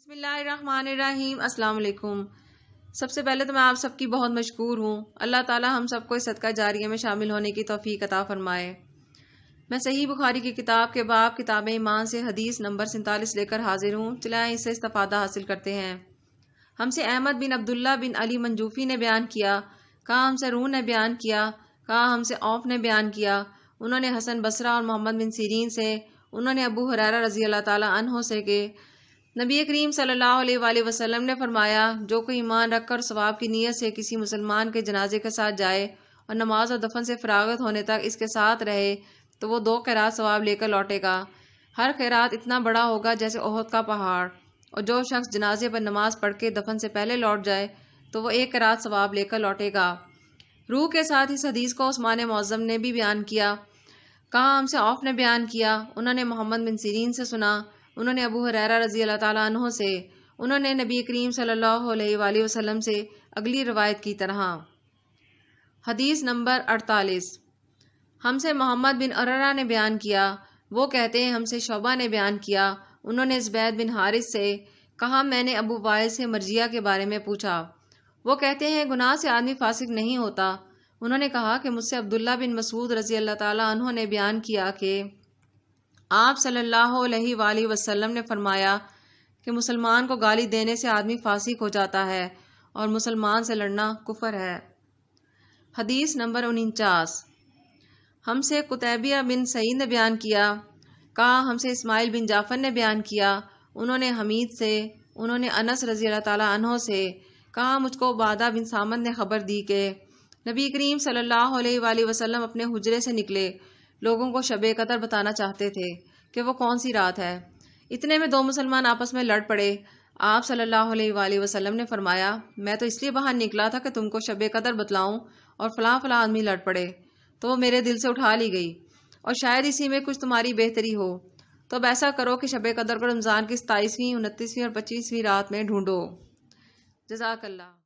بسم اللہ الرحمن الرحیم۔ السلام علیکم۔ سب سے پہلے تو میں آپ سب کی بہت مشکور ہوں۔ اللہ تعالی ہم سب کو اس صدقہ جاریہ میں شامل ہونے کی توفیق عطا فرمائے۔ میں صحیح بخاری کی کتاب کے باب کتاب ایمان سے حدیث نمبر 47 لے کر حاضر ہوں۔ چلائیں اس سے استفادہ حاصل کرتے ہیں۔ ہم سے احمد بن عبداللہ بن علی منجوفی نے بیان کیا، کہا ہم سے روح نے بیان کیا، کہا ہم سے اوف نے بیان کیا، انہوں نے حسن بصرہ اور محمد بن سیرین سے، انہوں نے ابو ہریرہ رضی اللہ تعالی عنہ سے کہ نبی کریم صلی اللہ علیہ وآلہ وسلم نے فرمایا، جو کوئی ایمان رکھ کر ثواب کی نیت سے کسی مسلمان کے جنازے کے ساتھ جائے اور نماز اور دفن سے فراغت ہونے تک اس کے ساتھ رہے تو وہ 2 قیرات ثواب لے کر لوٹے گا۔ ہر قیرات اتنا بڑا ہوگا جیسے احد کا پہاڑ، اور جو شخص جنازے پر نماز پڑھ کے دفن سے پہلے لوٹ جائے تو وہ 1 قیرات ثواب لے کر لوٹے گا۔ روح کے ساتھ اس حدیث کو عثمان معظم نے بھی بیان کیا، کہا ہم سے اوف نے بیان کیا، انہوں نے محمد بن سیرین سے سنا، انہوں نے ابو ہریرہ رضی اللہ تعالیٰ عنہ سے، انہوں نے نبی کریم صلی اللہ علیہ وآلہ وسلم سے اگلی روایت کی طرح۔ حدیث نمبر 48۔ ہم سے محمد بن عررہ نے بیان کیا، وہ کہتے ہیں ہم سے شعبہ نے بیان کیا، انہوں نے زبید بن حارث سے کہا میں نے ابو وائل سے مرجیہ کے بارے میں پوچھا، وہ کہتے ہیں گناہ سے آدمی فاسق نہیں ہوتا۔ انہوں نے کہا کہ مجھ سے عبداللہ بن مسعود رضی اللہ تعالیٰ عنہ نے بیان کیا کہ آپ صلی اللہ علیہ وآلہ وسلم نے فرمایا کہ مسلمان کو گالی دینے سے آدمی فاسق ہو جاتا ہے اور مسلمان سے لڑنا کفر ہے۔ حدیث نمبر 49۔ ہم سے قتیبہ بن سعید نے بیان کیا، کہا ہم سے اسماعیل بن جعفر نے بیان کیا، انہوں نے حمید سے، انہوں نے انس رضی اللہ تعالیٰ عنہ سے، کہا مجھ کو عبادہ بن صامت نے خبر دی کہ نبی کریم صلی اللہ علیہ وآلہ وسلم اپنے حجرے سے نکلے، لوگوں کو شب قدر بتانا چاہتے تھے کہ وہ کون سی رات ہے۔ اتنے میں 2 مسلمان آپس میں لڑ پڑے۔ آپ صلی اللہ علیہ وآلہ وسلم نے فرمایا میں تو اس لیے باہر نکلا تھا کہ تم کو شب قدر بتلاؤں، اور فلاں فلاں آدمی لڑ پڑے تو وہ میرے دل سے اٹھا لی گئی، اور شاید اسی میں کچھ تمہاری بہتری ہو، تو اب ایسا کرو کہ شب قدر کو رمضان کی 27ویں، 29ویں اور 25ویں رات میں ڈھونڈو۔ جزاک اللہ۔